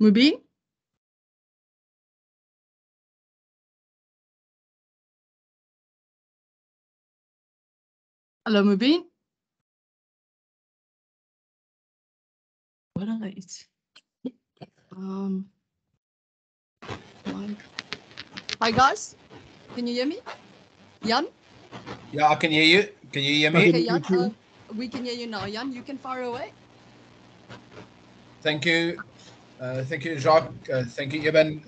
Mubin? Hallo Mubin? What are it? Hi guys, can you hear me? Jan? Yeah, I can hear you. Can you hear me? Okay, Jan, we can hear you now. Jan, you can fire away. Thank you. Thank you, Jacques. Thank you, Eben.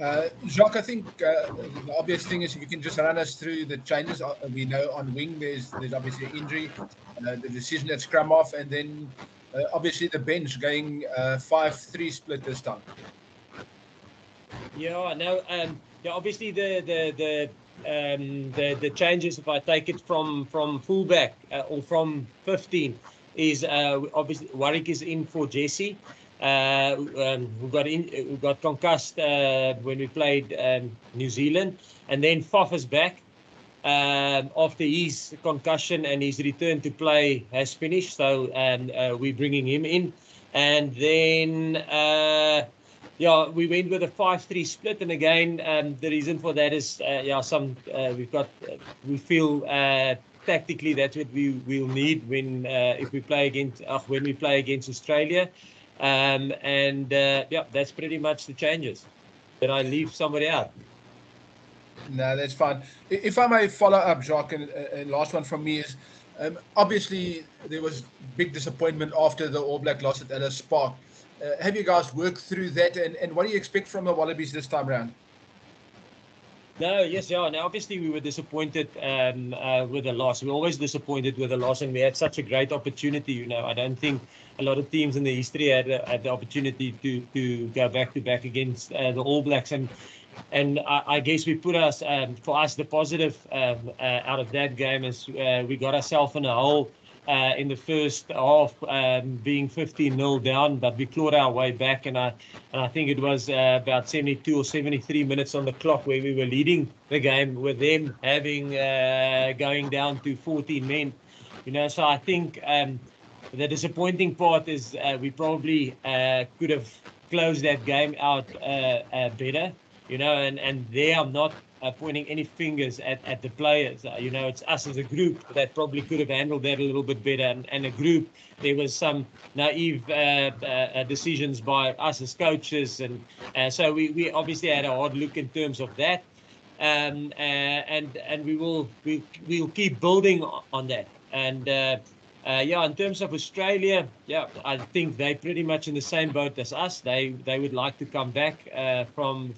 Jacques, I think the obvious thing is if you can just run us through the changes. We know on wing there's obviously an injury, the decision at scrum off, and then obviously the bench going 5-3 split this time. Yeah, no, yeah, obviously the changes, if I take it from fullback or from 15, is obviously Warwick is in for Jesse. Who got concussed when we played New Zealand, and then Faf is back after his concussion, and his return to play has finished. So we're bringing him in, and then yeah, we went with a 5-3 split, and again the reason for that is yeah, we feel tactically that's what we'll need when if we play against Australia. And yeah, that's pretty much the changes. Did I leave somebody out? No, that's fine. If I may follow up, Jacques, and last one from me is, obviously there was big disappointment after the All Black loss at Ellis Park. Have you guys worked through that, and what do you expect from the Wallabies this time around? No, yes, yeah. Now, obviously, we were disappointed with the loss. We're always disappointed with the loss, and we had such a great opportunity. You know, I don't think a lot of teams in the history had the opportunity to go back to back against the All Blacks, and I guess we put us for us the positive out of that game is we got ourselves in a hole in the first half, being 15-0 down, but we clawed our way back, and I think it was about 72 or 73 minutes on the clock where we were leading the game with them having going down to 14 men. You know, so I think the disappointing part is we probably could have closed that game out better. You know, and they are not pointing any fingers at the players. You know, it's us as a group that probably could have handled that a little bit better. And a group, there was some naive decisions by us as coaches, and so we obviously had a hard look in terms of that. And we'll keep building on that. And yeah, in terms of Australia, yeah, I think they're pretty much in the same boat as us. They would like to come back from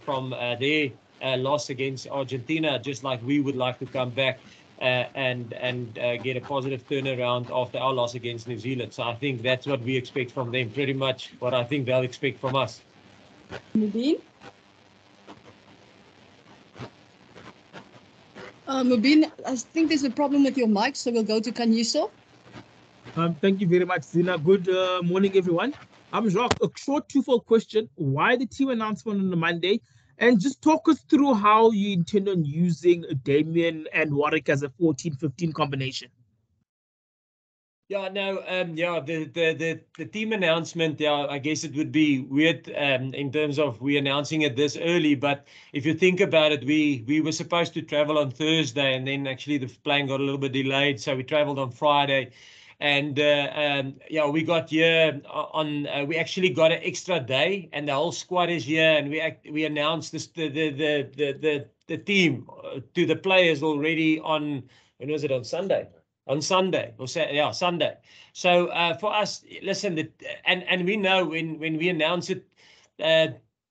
their loss against Argentina, just like we would like to come back and get a positive turnaround after our loss against New Zealand. So I think that's what we expect from them, pretty much what I think they'll expect from us. Mubin? Mubin, I think there's a problem with your mic, so we'll go to Kanyuso. Thank you very much, Zina. Good morning, everyone. I'm Jacques. A short twofold question. Why the team announcement on the Monday? And just talk us through how you intend on using Damien and Warwick as a 14-15 combination. Yeah, no, yeah, the team announcement, yeah, I guess it would be weird in terms of we announcing it this early, but if you think about it, we were supposed to travel on Thursday, and then actually the plane got a little bit delayed, so we traveled on Friday. And yeah, we got here on. We actually got an extra day, and the whole squad is here. And we announced this the team to the players already on, when was it, on Sunday? On Sunday, or yeah, Sunday. So for us, listen, and we know when we announce it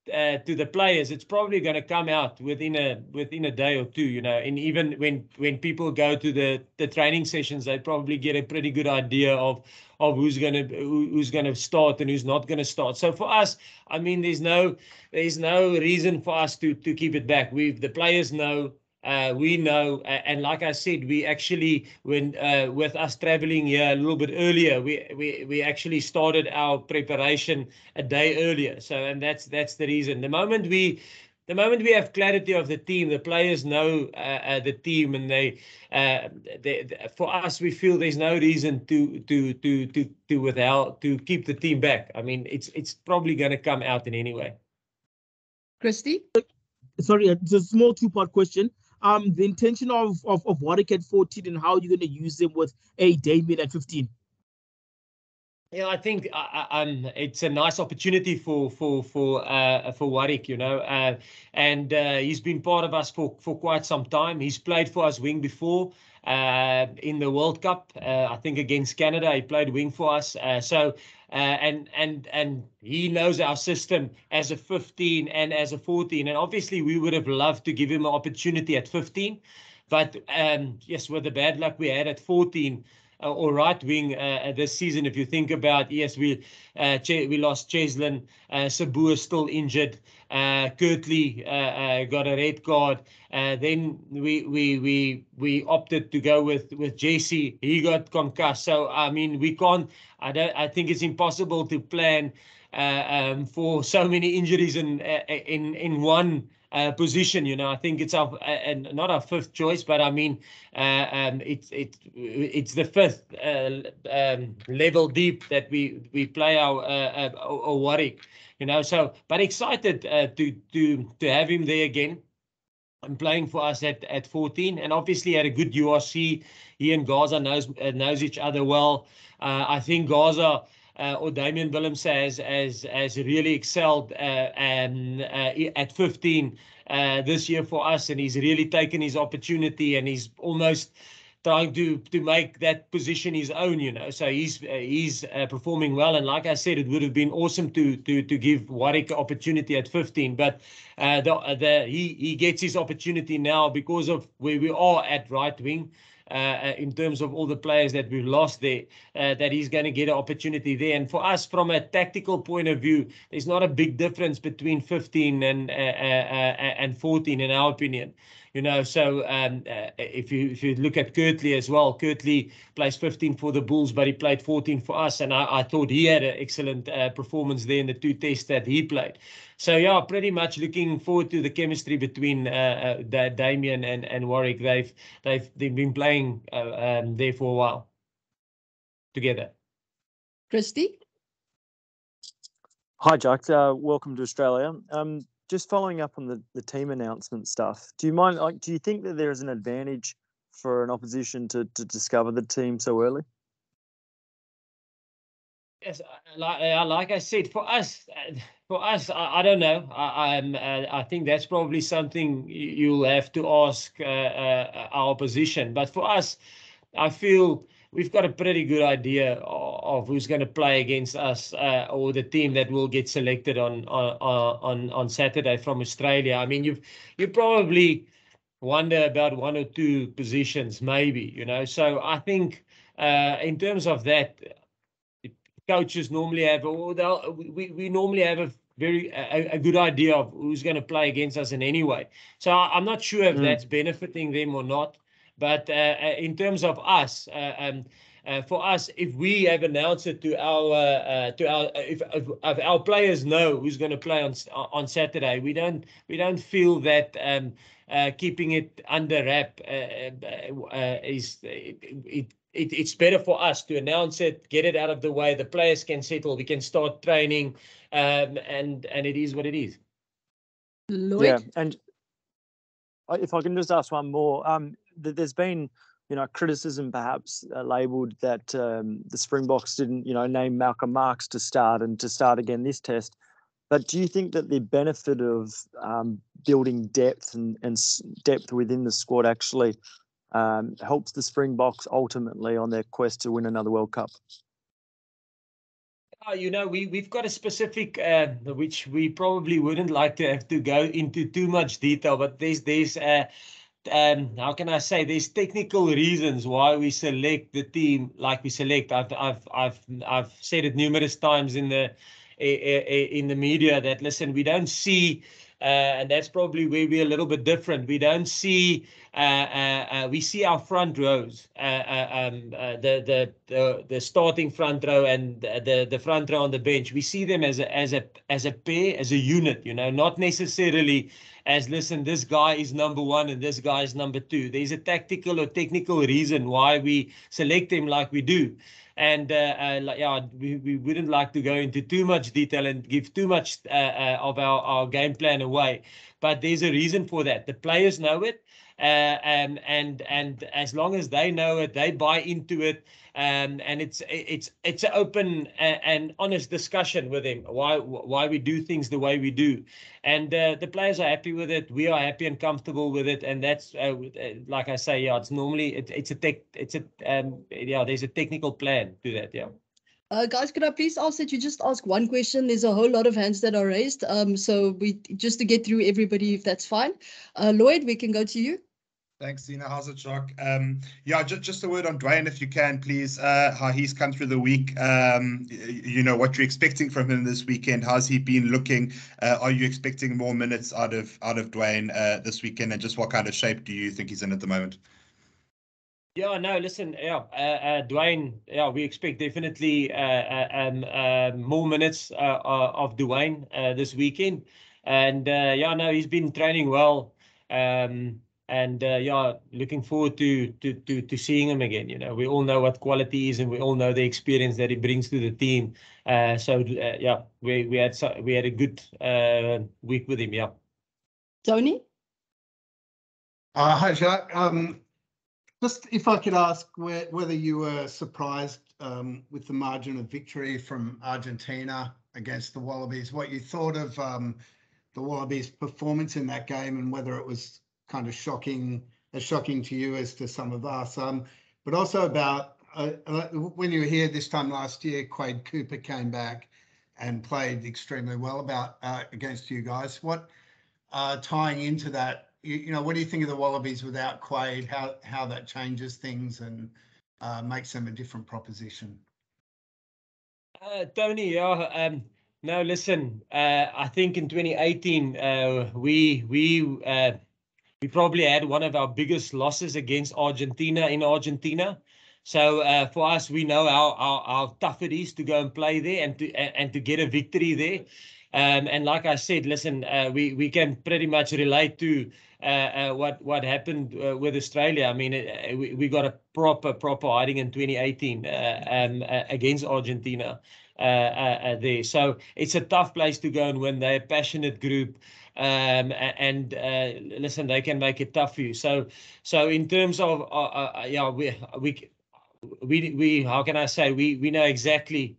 to the players, it's probably going to come out within a day or two, you know. And even when people go to the training sessions, they probably get a pretty good idea of who's gonna start and who's not gonna start. So for us, I mean, there's no reason for us to keep it back. The players know. We know, and like I said, we actually, when with us traveling here a little bit earlier, we actually started our preparation a day earlier. So, and that's the reason. The moment we have clarity of the team, the players know the team, and they for us, we feel there's no reason to keep the team back. I mean, it's probably going to come out in any way. Christy? Sorry, it's a small two-part question. The intention of Warwick at 14 and how you're going to use him with a Damien at 15. Yeah, I think it's a nice opportunity for Warwick, you know, and he's been part of us for quite some time. He's played for us wing before in the World Cup. I think against Canada, he played wing for us. And he knows our system as a 15 and as a 14. And obviously, we would have loved to give him an opportunity at 15, but yes, with the bad luck we had at 14. Or right wing this season. If you think about, yes, we lost Cheslin, Sabu is still injured, Kirtley got a red card. Then we opted to go with Jesse. He got concussed. So I mean, we can't. I think it's impossible to plan for so many injuries in one position. You know, I think it's our not our fifth choice, but I mean, it's the fifth level deep that we play our Warwick. You know, so but excited to have him there again. And playing for us at 14, and obviously had a good URC. He and Gaza knows each other well. I think Gaza or Damien Willems has really excelled at 15 this year for us, and he's really taken his opportunity, and he's almost trying to make that position his own, you know. So he's performing well, and like I said, it would have been awesome to give Warwick an opportunity at 15, but he gets his opportunity now because of where we are at right wing. In terms of all the players that we've lost there, that he's going to get an opportunity there. And for us, from a tactical point of view, there's not a big difference between 15 and 14, in our opinion. You know, so if you look at Kirtley as well, Kirtley plays 15 for the Bulls, but he played 14 for us, and I thought he had an excellent performance there in the two tests that he played. So yeah, pretty much looking forward to the chemistry between Damien and Warwick. They've been playing there for a while together. Christy? Hi, Jack. Welcome to Australia. Just following up on the team announcement stuff, do you think that there is an advantage for an opposition to discover the team so early? Yes, like I said, for us, I don't know. I think that's probably something you'll have to ask our opposition. But for us, I feel we've got a pretty good idea of who's going to play against us, or the team that will get selected on Saturday from Australia. I mean, you probably wonder about one or two positions, maybe, you know. So I think in terms of that, coaches normally have, we normally have a good idea of who's going to play against us in any way. So I'm not sure if that's benefiting them or not. But in terms of us, for us, if we have announced it to if our players know who's going to play on Saturday, we don't feel that keeping it under wrap it's better for us to announce it, get it out of the way. The players can settle. We can start training, and it is what it is. Lloyd? Yeah, and if I can just ask one more, there's been, criticism perhaps labelled that the Springboks didn't, name Malcolm Marx to start again this test. But do you think that the benefit of building depth and depth within the squad actually helps the Springboks ultimately on their quest to win another World Cup? We've got a specific, which we probably wouldn't like to have to go into too much detail, but there's how can I say, there's technical reasons why we select the team like we select. I've said it numerous times in the media that, listen, we don't see, and that's probably where we're a little bit different. We don't see, we see our front rows, the starting front row and the front row on the bench. We see them as a pair, as a unit, not necessarily as, listen, this guy is number one and this guy is number two. There's a tactical or technical reason why we select them like we do. And yeah, we wouldn't like to go into too much detail and give too much of our game plan away. But there's a reason for that. The players know it. And as long as they know it, they buy into it, and it's an open and honest discussion with them why we do things the way we do, and the players are happy with it. We are happy and comfortable with it, and that's like I say, yeah, it's normally yeah, there's a technical plan to that, yeah. Guys, could I please ask that you just ask one question? There's a whole lot of hands that are raised. So just to get through everybody, if that's fine. Lloyd, we can go to you. Thanks, Zina. How's it, Jacques? Yeah, just a word on Dwayne, if you can, please. How he's come through the week. You know, what you're expecting from him this weekend. How's he been looking? Are you expecting more minutes out of Dwayne this weekend? And just what kind of shape do you think he's in at the moment? Yeah, no, listen, yeah, Dwayne, yeah, we expect definitely more minutes of Dwayne this weekend. And yeah, no, he's been training well. And yeah, looking forward to seeing him again. You know, we all know what quality he is, and we all know the experience that he brings to the team. So yeah, we had a good week with him. Yeah. Tony? Hi, Jacques. Just if I could ask whether you were surprised with the margin of victory from Argentina against the Wallabies, what you thought of the Wallabies' performance in that game, and whether it was kind of shocking to you as to some of us, but also about when you were here this time last year, Quade Cooper came back and played extremely well against you guys. What tying into that, you know, what do you think of the Wallabies without Quade? How that changes things and makes them a different proposition? Tony, yeah. No, listen. I think in 2018, we probably had one of our biggest losses against Argentina in Argentina. So for us, we know how tough it is to go and play there and to get a victory there. And like I said, listen, we can pretty much relate to what happened with Australia. I mean, we got a proper hiding in 2018 against Argentina there. So it's a tough place to go and win. They're a passionate group. And listen, they can make it tough for you. So in terms of yeah, we how can I say, we know exactly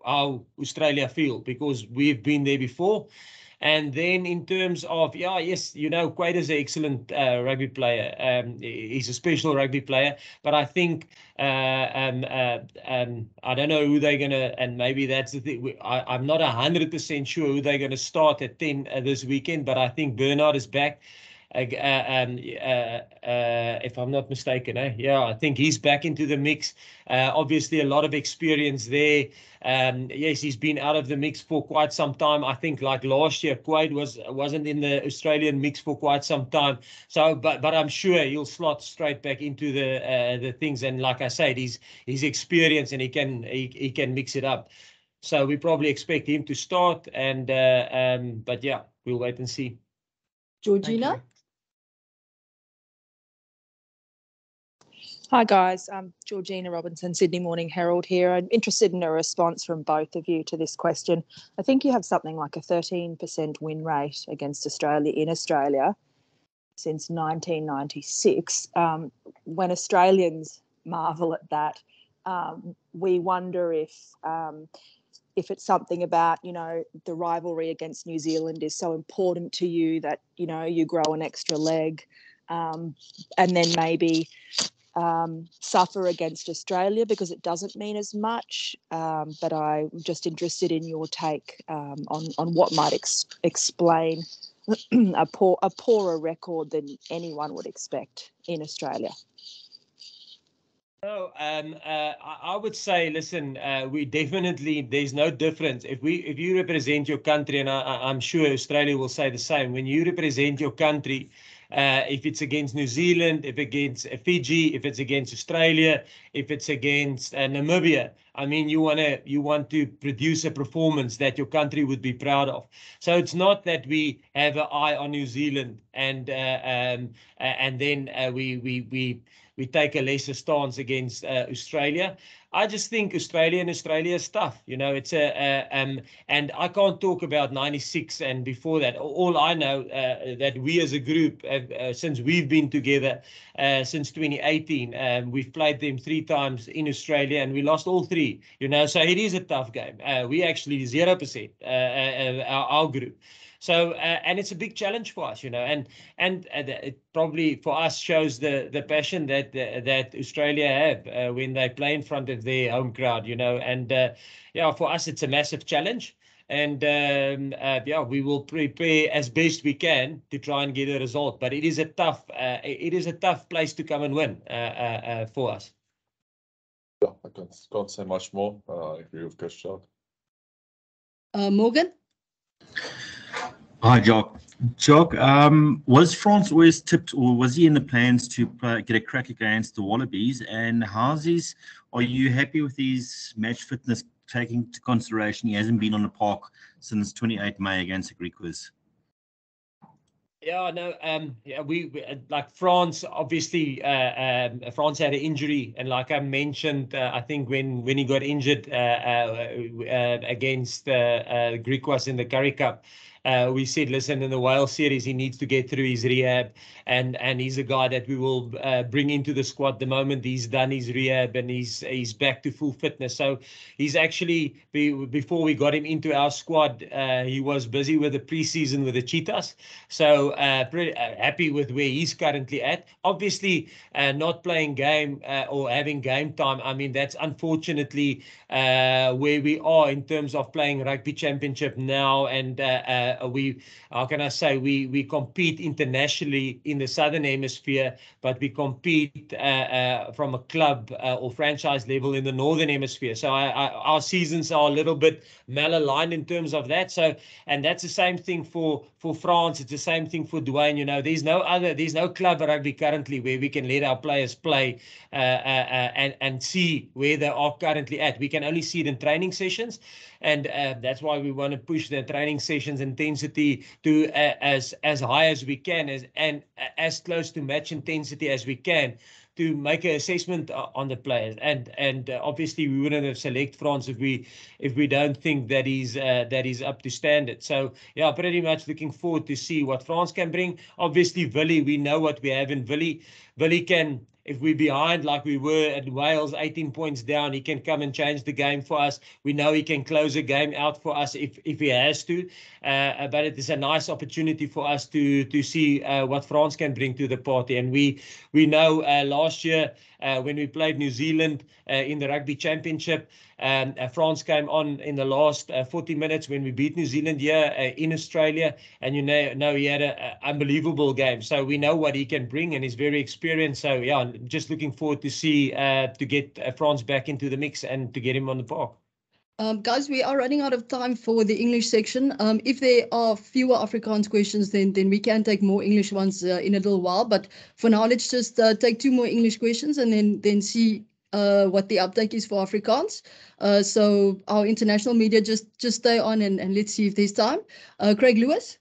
how Australia feel, because we've been there before. And then in terms of, yeah, yes, you know, Quade is an excellent rugby player. He's a special rugby player, but I think I don't know who they're gonna, and maybe that's the thing. I'm not 100% sure who they're gonna start at 10 this weekend, but I think Bernard is back. If I'm not mistaken, yeah, I think he's back into the mix. Obviously, a lot of experience there. Yes, he's been out of the mix for quite some time. I think like last year, Quade wasn't in the Australian mix for quite some time. So, but I'm sure he'll slot straight back into the things. And like I said, he's experienced and he can mix it up. So we probably expect him to start. And but yeah, we'll wait and see. Georgina? Hi guys, I'm Georgina Robinson, Sydney Morning Herald here. I'm interested in a response from both of you to this question. I think you have something like a 13% win rate against Australia in Australia since 1996. When Australians marvel at that, we wonder if it's something about, you know, the rivalry against New Zealand is so important to you that, you know, you grow an extra leg, and then maybe suffer against Australia because it doesn't mean as much. But I'm just interested in your take on what might explain a poorer record than anyone would expect in Australia. No, I would say, listen, we definitely, there's no difference. If you represent your country, and I'm sure Australia will say the same, when you represent your country, if it's against New Zealand, if against Fiji, if it's against Australia, if it's against Namibia, I mean, you want to produce a performance that your country would be proud of. So it's not that we have an eye on New Zealand and then we we take a lesser stance against Australia. I just think Australia is tough. You know, it's and I can't talk about 96 and before that. All I know that we as a group, since we've been together since 2018, we've played them 3 times in Australia and we lost all 3. You know, so it is a tough game. We actually 0% our group. So and it's a big challenge for us, you know, and it probably for us shows the passion that Australia have when they play in front of their home crowd, you know, and yeah, for us it's a massive challenge, and yeah, we will prepare as best we can to try and get a result, but it is a tough place to come and win for us. Yeah, I can't say much more. I agree with Coach Jacques. Morgan? Hi, Jock. Jock, was France always tipped, or was he in the plans to get a crack against the Wallabies? And are you happy with his match fitness, taking into consideration he hasn't been on the park since 28 May against the Griquas? Yeah, no, yeah, we like France. Obviously, France had an injury, and like I mentioned, I think when he got injured against Griquas in the Currie Cup, we said, listen, in the Wales series, he needs to get through his rehab, and he's a guy that we will bring into the squad the moment he's done his rehab and he's back to full fitness. So he's actually, before we got him into our squad, he was busy with the preseason with the Cheetahs. So pretty happy with where he's currently at. Obviously, not playing game or having game time, I mean, that's unfortunately where we are in terms of playing rugby championship now, and how can I say, we compete internationally in the Southern Hemisphere, but we compete from a club or franchise level in the Northern Hemisphere. So our seasons are a little bit malaligned in terms of that. So, and that's the same thing for France. It's the same thing for Dwayne. You know, there's no club rugby currently where we can let our players play and see where they are currently at. We can only see it in training sessions, and that's why we want to push the training sessions intensity to as high as we can, and as close to match intensity as we can, to make an assessment on the players. And obviously we wouldn't have selected France if we don't think that he's up to standard. So yeah, pretty much looking forward to see what France can bring. Obviously Willie, we know what we have in Willie. Willie can, if we're behind like we were at Wales, 18 points down, he can come and change the game for us. We know he can close a game out for us if he has to. But it is a nice opportunity for us to see what France can bring to the party. And we know last year when we played New Zealand in the Rugby Championship, France came on in the last 40 minutes when we beat New Zealand here in Australia, and you know he had an unbelievable game. So we know what he can bring, and he's very experienced. So yeah, just looking forward to see to get France back into the mix and to get him on the park. Guys, we are running out of time for the English section. If there are fewer Afrikaans questions, then we can take more English ones in a little while. But for now, let's just take 2 more English questions and then see what the uptake is for Afrikaans. So our international media, just stay on and let's see if there's time. Craig Lewis.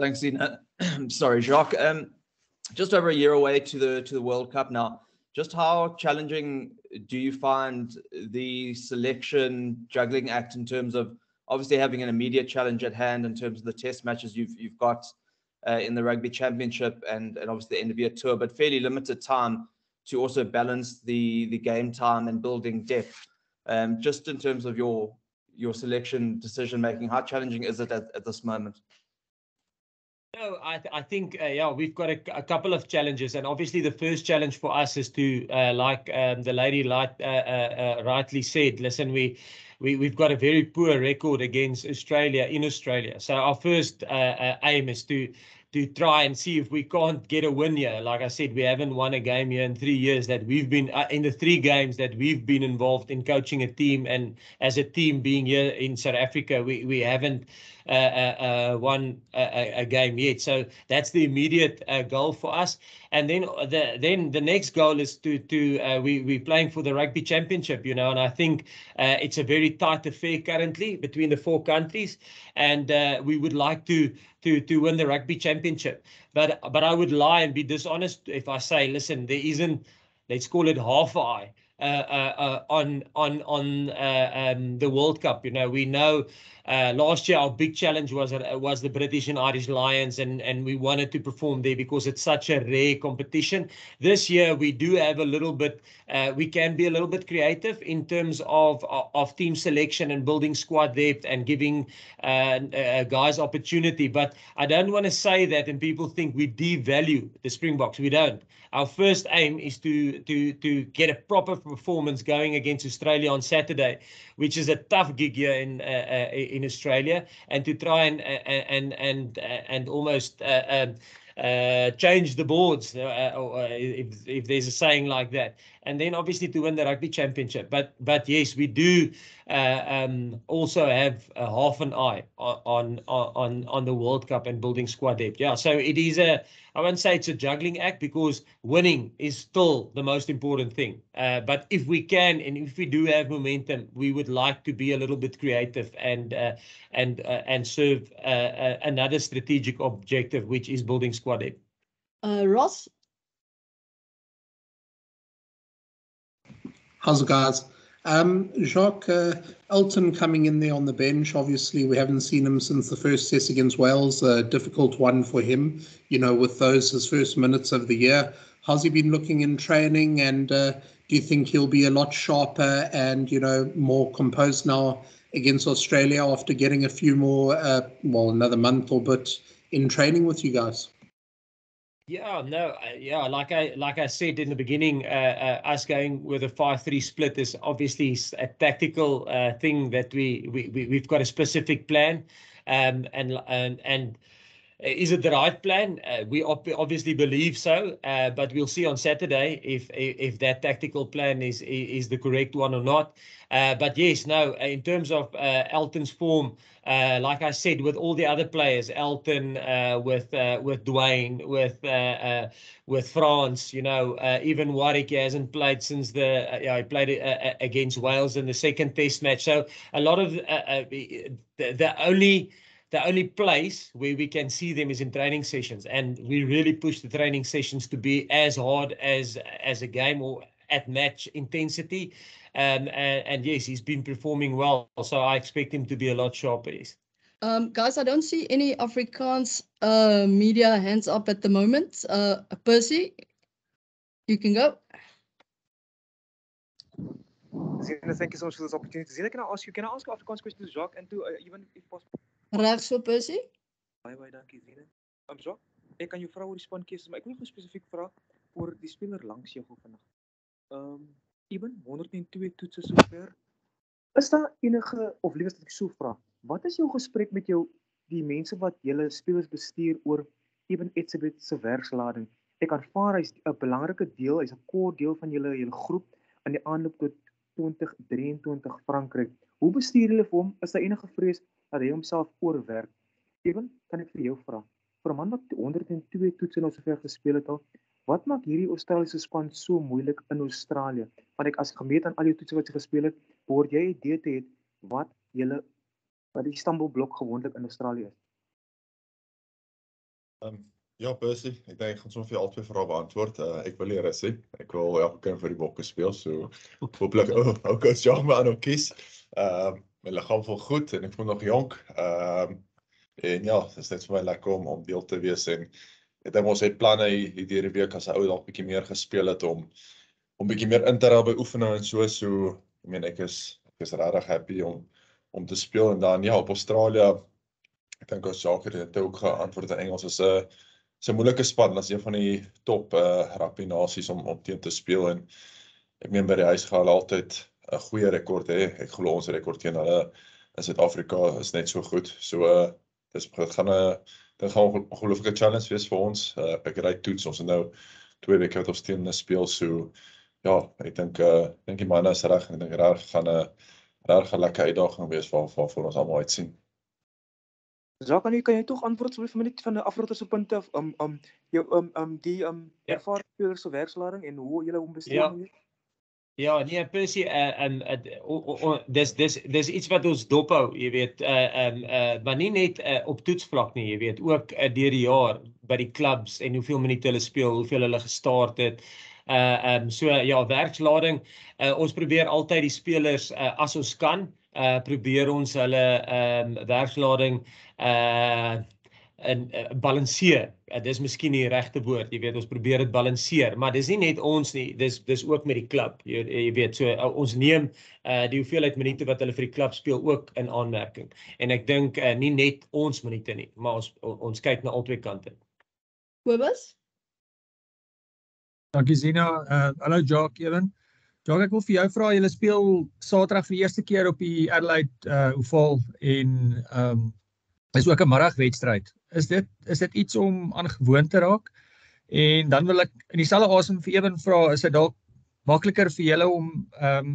Thanks, Zina. Sorry, Jacques. Just over a year away to the World Cup now. Just how challenging do you find the selection juggling act in terms of obviously having an immediate challenge at hand in terms of the test matches you've got in the Rugby Championship and obviously the end of year tour, but fairly limited time to also balance the game time and building depth. Just in terms of your selection decision making, how challenging is it at this moment? No, I think, yeah, we've got a couple of challenges. And obviously the first challenge for us is to, like the lady rightly said, listen, we've got a very poor record against Australia in Australia. So our first aim is to try and see if we can't get a win here. Like I said, we haven't won a game here in 3 years that we've been in the 3 games that we've been involved in coaching a team, and as a team being here in South Africa, we haven't won a game yet. So that's the immediate goal for us. And then the next goal is we're playing for the rugby championship, you know, and I think it's a very tight affair currently between the 4 countries, and we would like to win the rugby championship. But I would lie and be dishonest if I say, listen, there isn't, let's call it half eye on the World Cup. You know, we know last year our big challenge was the British and Irish Lions, and we wanted to perform there because it's such a rare competition. This year we do have a little bit, we can be a little bit creative in terms of team selection and building squad depth and giving guys opportunity. But I don't want to say that and people think we devalue the Springboks. We don't. Our first aim is to get a proper performance going against Australia on Saturday, which is a tough gig here in Australia, and to try and almost change the boards, if there's a saying like that, and then obviously to win the rugby championship. But yes, we do also have a half an eye on the World Cup and building squad depth. Yeah, so it is I won't say it's a juggling act, because winning is still the most important thing. But if we can, and if we do have momentum, we would like to be a little bit creative and serve another strategic objective, which is building squad depth. Ross? How's it, guys? Jacques, Elton coming in there on the bench. Obviously, we haven't seen him since the first test against Wales. A difficult one for him, you know, with those his first minutes of the year. How's he been looking in training? And do you think he'll be a lot sharper and, you know, more composed now against Australia after getting a few more, another month or bit in training with you guys? Yeah, no, yeah, like I said in the beginning, us going with a 5-3 split is obviously a tactical thing that we've got a specific plan, and is it the right plan? We obviously believe so, but we'll see on Saturday if that tactical plan is the correct one or not. But yes, no, in terms of Elton's form, like I said, with all the other players, Elton, with Dwayne, with France, you know, even Warwick hasn't played since he played against Wales in the second test match. So a lot of the only place where we can see them is in training sessions, and we really push the training sessions to be as hard as a game or at match intensity. And yes, he's been performing well, so I expect him to be a lot sharper. Yes. Guys, I don't see any Afrikaans media hands up at the moment. Percy, you can go. Zina, thank you so much for this opportunity. Zina, can I ask Afrikaans question to Jacques and to even if possible? Regs so, Percy. Baie dankie, Zina. Jacques, ek kan jou vra oor die spankeuse, maar ek wil spesifiek vra oor die speler langs jou vandag. Even 102 toetse sover. Is daar enige, of liewer as ek so vra, wat is jou gesprek met die mense wat julle spelers bestuur oor Eben Etzebeth se werkslading? Ek aanvaar hy's 'n belangrike deel, hy's 'n core deel van julle groep in die aanloop tot 2023 Frankryk. Hoe bestuur julle vir hom? Is daar enige vrees dat hy homself oorwerk? Even, kan ek vir jou vra, vir 'n man wat 102 toetse nou sover gespeel het al, wat maak hierdie Australiese span so moeilik in Australië? Want ek as gemeet aan al die toetse wat jy gespeel het, behoort jy 'n idee te hê wat die Istanbul-blok gewoonlik in Australië is? Ja, Percy, ek dink ek gaan sommer vir al twee vrae beantwoord. Ek wil hier sê, ek wil elke keer vir die Bokke speel, so hopelik ook as Jacques my aan hom kies. My liggaam voel goed en ek voel nog jonk. En ja, dit is net vir my lekker om deel te wees, en ek dink ons het planne hierdie week as 'n ou dalk bietjie meer gespeel het om bietjie meer in te raak by oefeninge en so. Ek meen ek is regtig happy om te speel, en dan ja, op Australië, ek dink as Jacques het ook geantwoord in Engels, is 'n moeilike span, as een van die top rugby nasies om teen te speel, en ek meen by die huis gaan hulle altyd 'n goeie rekord hê. Ek glo ons rekord teen hulle in Suid-Afrika is net so goed. So dit gaan 'n ongelooflike challenge wees vir ons. Ek ry toets, ons het nou 2 weke wat ons teen hulle speel, so ja, ek dink die manne is reg, en ek dink gaan 'n lekker uitdaging wees vir ons almal uitsien. Zo kan je toch antwoord asseblief net van de afrotter se punte af die ervare spelers se werkslading en hoe julle hom bestuur. Ja, nee, Percy, dis iets wat ons dophou, jy weet, maar nie net op toetsvlak nie, jy weet, ook deur die jaar by die clubs en hoeveel minute hulle speel, hoeveel hulle gestart het. So ja, werkslading, ons probeer altyd die spelers as ons kan, probeer ons hulle werkslading balanseer. Dis miskien die regte woord, jy weet, ons probeer dit balanseer, maar dis nie net ons nie, dis ook met die klub, jy weet, so ons neem die hoeveelheid minute wat hulle vir die klub speel ook in aanmerking, en ek dink nie net ons minute nie, maar ons kyk na albei kante. Kobus? Dankie Zina, hallo Jacques, Ewen. Jacques, ek wil vir jou vra, julle speel Saterdag vir die eerste keer op die Adelaide oval en is ook 'n middagwedstryd. Is dit iets om aan gewoon te raak? En dan wil ek in dieselfde asem vir Ewen vra, is dit dalk makliker vir julle om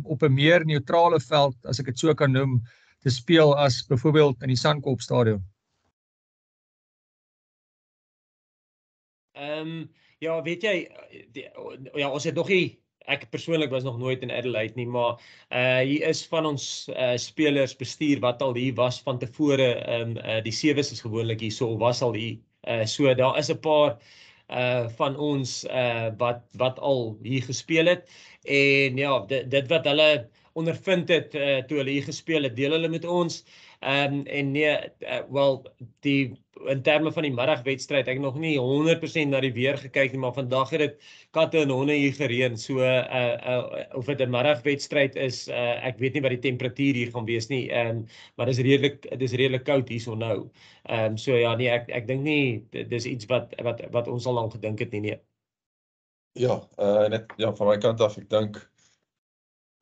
op 'n meer neutrale veld, as ek dit so kan noem, te speel as byvoorbeeld in die Sandkop stadion? Ja, weet jy, ja, ons het nog nie, ek persoonlik was nog nooit in Adelaide nie, maar hier is van ons spelers bestuur wat al hier was van tevore, die sewes is gewoonlik hier, so was al hier, so daar is 'n paar van ons wat al hier gespeel het, en ja, dit wat hulle ondervind het toe hulle hier gespeel het, deel hulle met ons, en nee, wel, in terme van die middagwedstryd, ek het nog nie 100% na die weer gekyk nie, maar vandag het dit katte en honde hier gereën, so of dit 'n middagwedstryd is, ek weet nie wat die temperatuur hier gaan wees nie, maar dis redelik koud hierso nou. So ja, nee, ek dink nie dis iets wat ons al lang gedink het nie, nee. Ja, net ja, van my kant af, ek dink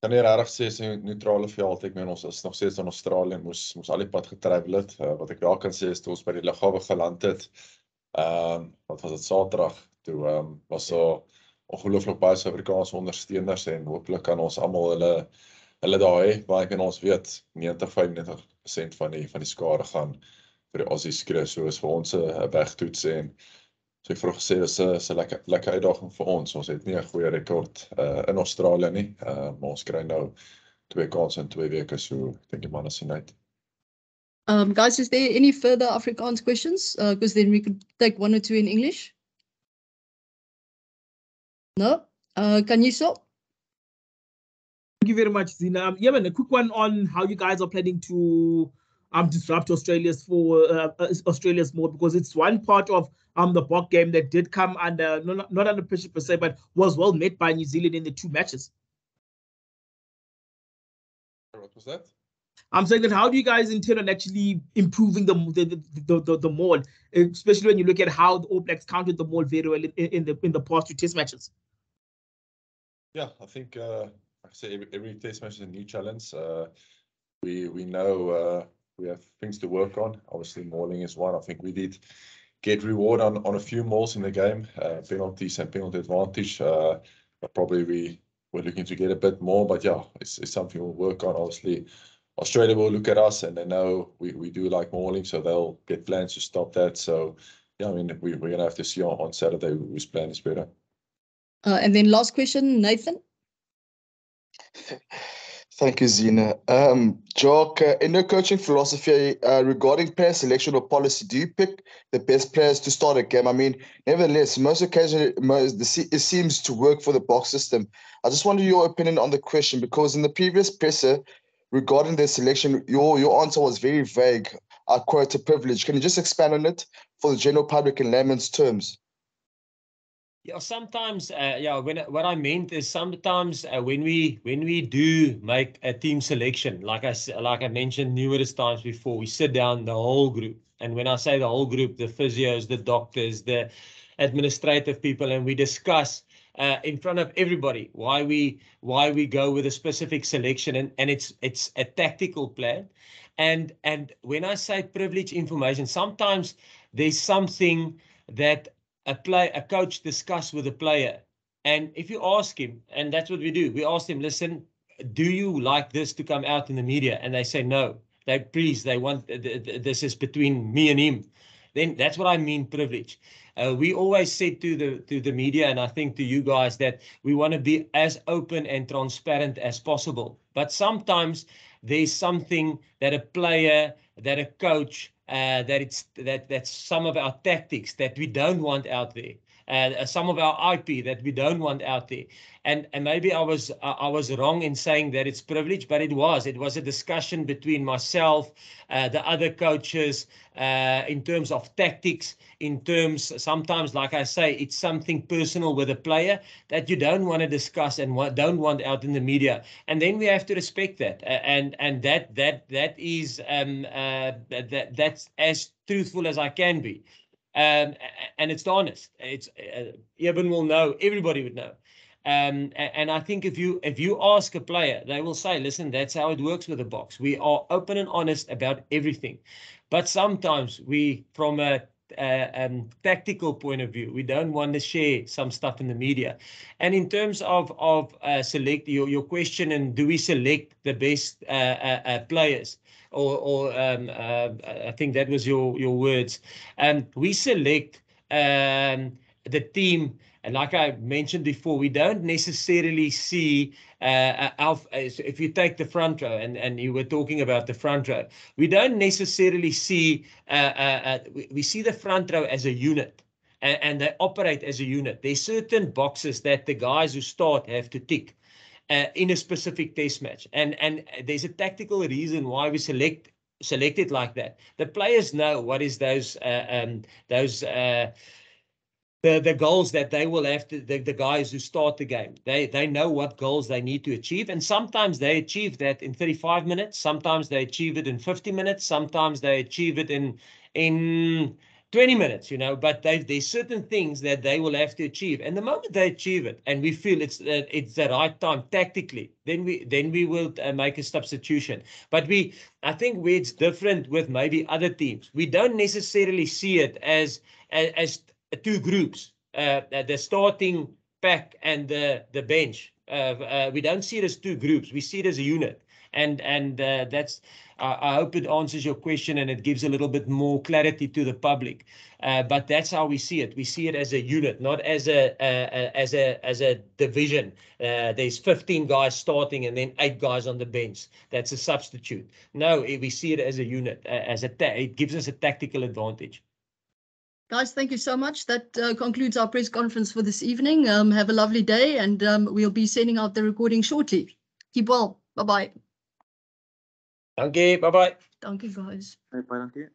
kan nie regtig sê is 'n neutrale veld. Ek meen ons is nog steeds in Australië, moes al die pad getravel het. Wat ek wel kan sê is toe ons by die lughawe geland het, wat was dit, Saterdag, toe was so ongelooflik baie Suid-Afrikaanse ondersteuners en hopelik kan ons almal hulle daar hê, maar ek en ons weet 90-95% van die skare gaan vir die Aussies kry, so is vir ons 'n wegtoets en so ek vroeg gesê, dis 'n lekker uitdaging vir ons. Ons het nie 'n goeie rekord in Australië nie, maar ons kry nou 2 kansse in 2 weke, so ek dink die manne sien uit. Guys, is there any further Afrikaans questions? Because then we could take 1 or 2 in English. No? Kanyiso? Thank you very much, Zina. Yeah, man, a quick one on how you guys are planning to disrupt Australia's mode, because it's one part of the Bok game that did come under not under pressure per se, but was well met by New Zealand in the 2 matches. What was that? I'm saying that how do you guys intend on actually improving the mode, especially when you look at how the All Blacks counted the mode very well in the past 2 test matches? Yeah, I think like I say, every test match is a new challenge. We know we have things to work on. Obviously, mauling is one. I think we did get reward on a few mauls in the game, penalties and penalty advantage. But probably we're looking to get a bit more. But yeah, it's something we'll work on. Obviously, Australia will look at us and they know we do like mauling, so they'll get plans to stop that. So yeah, I mean, we're going to have to see on Saturday whose plan is better. And then last question, Nathan. Thank you, Zina. Jock, in your coaching philosophy regarding player selection or policy, do you pick the best players to start a game? I mean, nevertheless, most occasionally, it seems to work for the box system. I just wonder your opinion on the question, because in the previous presser regarding their selection, your answer was very vague. I quote, a privilege. Can you just expand on it for the general public in layman's terms? Yeah, sometimes, what I meant is sometimes when we do make a team selection, like I mentioned numerous times before, we sit down the whole group, and when I say the whole group, the physios, the doctors, the administrative people, and we discuss in front of everybody why we go with a specific selection, and it's a tactical plan, and when I say privileged information, sometimes there's something that a coach discuss with a player, and if you ask him, and that's what we do, we ask him, listen, do you like this to come out in the media? And they say no. They want this is between me and him. Then that's what I mean privilege. We always said to the media, and I think to you guys, that we want to be as open and transparent as possible. But sometimes there's something that a player, that a coach, that's some of our tactics that we don't want out there. Some of our IP that we don't want out there, and maybe I was wrong in saying that it's privilege, but it was a discussion between myself, the other coaches, in terms of tactics, in terms sometimes, like I say, it's something personal with a player that you don't want to discuss and don't want out in the media, and then we have to respect that, and that is that's as truthful as I can be. And it's honest. It's Eben will know. Everybody would know. And I think if you ask a player, they will say, "Listen, that's how it works with the box. We are open and honest about everything." But sometimes we, from a tactical point of view, we don't want to share some stuff in the media. And in terms of select your question, and do we select the best players? Or I think that was your words. We select the team, and like I mentioned before, we don't necessarily see if you take the front row, and you were talking about the front row, we don't necessarily see we see the front row as a unit. And they operate as a unit. There's certain boxes that the guys who start have to tick in a specific test match, and there's a tactical reason why we select it like that. The players know what is those the goals that they will have to, the guys who start the game. They know what goals they need to achieve, and sometimes they achieve that in 35 minutes, sometimes they achieve it in 50 minutes, sometimes they achieve it in 20 minutes, but there's certain things that they will have to achieve. And the moment they achieve it, and we feel it's the right time tactically, then we will make a substitution. But I think where it's different with maybe other teams, we don't necessarily see it as two groups, the starting pack and the bench. We don't see it as two groups. We see it as a unit. And that's, I hope it answers your question and it gives a little bit more clarity to the public. But that's how we see it. We see it as a unit, not as a division. There's 15 guys starting and then 8 guys on the bench. That's a substitute. No, we see it as a unit. It gives us a tactical advantage. Guys, thank you so much. That concludes our press conference for this evening. Have a lovely day, and we'll be sending out the recording shortly. Keep well. Bye-bye. Dankie. Bye-bye. Dankie, guys. Bye, dankie.